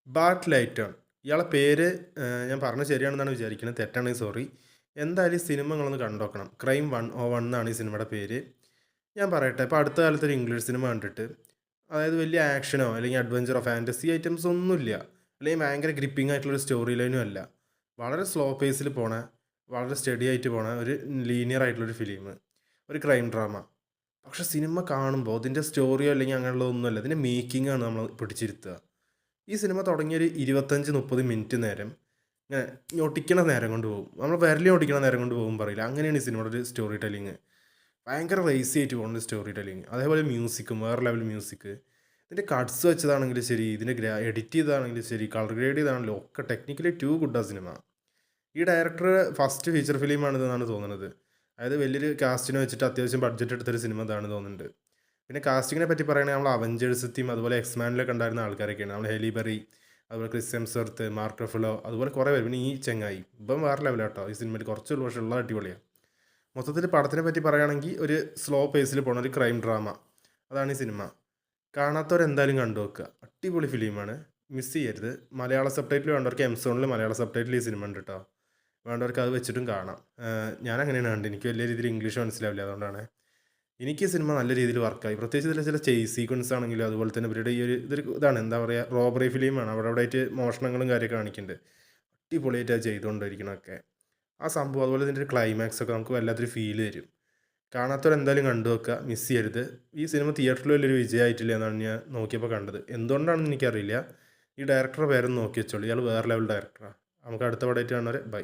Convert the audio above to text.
Bart lighten. ഇയാളെ പേര് ഞാൻ പറഞ്ഞത് ശരിയാണെന്നാണ് വിചാരിക്കുന്നത്. തെറ്റാണെങ്കിൽ സോറി. എന്തായാലും ഈ സിനിമ നിങ്ങളൊന്ന് കണ്ടോക്കണം. ക്രൈം 101 എന്നാണ് ഈ സിനിമയുടെ പേര്. ഞാൻ പറയട്ടെ, ഇപ്പോൾ അടുത്ത കാലത്ത് ഒരു ഇംഗ്ലീഷ് സിനിമ കണ്ടിട്ട്, അതായത് വലിയ ആക്ഷനോ അല്ലെങ്കിൽ അഡ്വഞ്ചറോ ഫാൻറ്റസി ഐറ്റംസ് ഒന്നുമില്ല. അല്ലെങ്കിൽ ഭയങ്കര ഗ്രിപ്പിംഗ് ആയിട്ടുള്ളൊരു സ്റ്റോറി ലൈനും അല്ല. വളരെ സ്ലോ പേസിൽ പോണ, വളരെ സ്റ്റഡി ആയിട്ട് പോണ ഒരു ലീനിയർ ആയിട്ടുള്ളൊരു ഫിലിം. ഒരു ക്രൈം ഡ്രാമ. പക്ഷെ സിനിമ കാണുമ്പോൾ അതിൻ്റെ സ്റ്റോറിയോ അല്ലെങ്കിൽ അങ്ങനെയുള്ളതൊന്നുമല്ല. ഇതിൻ്റെ മേക്കിങ്ങാണ് നമ്മൾ പിടിച്ചിരുത്തുക. ഈ സിനിമ തുടങ്ങിയൊരു 25-30 മിനിറ്റ് നേരം ഇങ്ങനെ ഞൊട്ടിക്കണ നേരം കൊണ്ട് പോകും. നമ്മൾ വിരൽ ഞൊട്ടിക്കണ നേരം കൊണ്ട് പോകും പറയില്ല. അങ്ങനെയാണ് ഈ സിനിമയുടെ ഒരു സ്റ്റോറി ടെല്ലിങ്. ഭയങ്കര റേസി ആയിട്ട് പോകുന്ന സ്റ്റോറി ടെല്ലിങ്. അതേപോലെ മ്യൂസിക്കും വേറെ ലെവൽ മ്യൂസിക്. ഇതിൻ്റെ കട്ട്സ് വെച്ചതാണെങ്കിലും ശരി, ഇതിൻ്റെ എഡിറ്റ് ചെയ്തതാണെങ്കിലും ശരി, കളർ ഗ്രേഡ് ചെയ്താണെങ്കിലും ഒക്കെ ടെക്നിക്കലി ടു ഗുഡ് ആ സിനിമ. ഈ ഡയറക്ടർ ഫസ്റ്റ് ഫീച്ചർ ഫിലിമാണിതെന്നാണ് തോന്നുന്നത്. അതായത് വലിയൊരു കാസ്റ്റിനെ വെച്ചിട്ട് അത്യാവശ്യം ബഡ്ജറ്റ് എടുത്തൊരു സിനിമ ഇതാണ് തോന്നുന്നുണ്ട്. പിന്നെ കാസ്റ്റിങ്ങിനെ പറ്റി പറയുകയാണെങ്കിൽ നമ്മൾ അവഞ്ചേഴ്സ് ടീം അതുപോലെ എക്സ്മാനിലൊക്കെ ഉണ്ടായിരുന്ന ആൾക്കാരൊക്കെയാണ്. നമ്മൾ ഹെലി ബെറി, അതുപോലെ ക്രിസ് ഹെംസ്വർത്ത്, മാർക്ക് റഫലോ, അതുപോലെ കുറേ പേര്. പിന്നെ ഈ ചെങ്ങായി ഇപ്പം വേറെ ലെവലാട്ടോ ഈ സിനിമയിൽ കുറച്ചുള്ള പക്ഷേ ഉള്ള അടിപൊളിയാണ്. മൊത്തത്തിൽ പടത്തിനെ പറ്റി പറയുകയാണെങ്കിൽ ഒരു സ്ലോ പേസിൽ പോണ ഒരു ക്രൈം ഡ്രാമ, അതാണ് ഈ സിനിമ. കാണാത്തവരെന്തായാലും കണ്ടു വെക്കുക. അടിപൊളി ഫിലിമാണ്, മിസ് ചെയ്യരുത്. മലയാള സബ് ടൈറ്റിൽ വേണ്ടവർക്ക് എംസോണിൽ മലയാള സബ് ടൈറ്റിൽ ഈ സിനിമ ഉണ്ട് കേട്ടോ. വേണ്ടവർക്ക് അത് വെച്ചിട്ടും കാണാം. ഞാൻ അങ്ങനെയാണ് കണ്ടത്. എനിക്ക് വലിയ രീതിയിൽ ഇംഗ്ലീഷ് മനസ്സിലാവില്ല, അതുകൊണ്ടാണ്. എനിക്ക് ഈ സിനിമ നല്ല രീതിയിൽ വർക്കായി. പ്രത്യേകിച്ച് ഇതിലെ ചില ചേസ് സീക്വൻസ് ആണെങ്കിലും അതുപോലെ തന്നെ ഇവരുടെ ഈ ഇതാണ് എന്താ പറയുക, റോബറി ഫിലിമാണ്. അവിടെ ആയിട്ട് മോഷണങ്ങളും കാര്യമൊക്കെ കാണിക്കുന്നുണ്ട്. അടിപൊളിയായിട്ട് അത് ചെയ്തുകൊണ്ടിരിക്കണമൊക്കെ ആ സംഭവം. അതുപോലെ ഇതിൻ്റെ ഒരു ക്ലൈമാക്സ് ഒക്കെ നമുക്ക് വല്ലാത്തൊരു ഫീൽ തരും. കാണാത്തവരെന്തായാലും കണ്ടു വെക്കുക, മിസ് ചെയ്യരുത്. ഈ സിനിമ തിയേറ്ററിൽ വലിയൊരു വിജയമായിട്ടില്ല എന്നാണ് ഞാൻ നോക്കിയപ്പോൾ കണ്ടത്. എന്തുകൊണ്ടാണെന്ന് എനിക്കറിയില്ല. ഈ ഡയറക്ടറുടെ പേരൊന്ന് നോക്കി വെച്ചോളൂ. ഇയാൾ വേറെ ലെവൽ ഡയറക്ടറാണ്. നമുക്ക് അടുത്ത പടമായിട്ട് കാണുന്നവരെ ബൈ.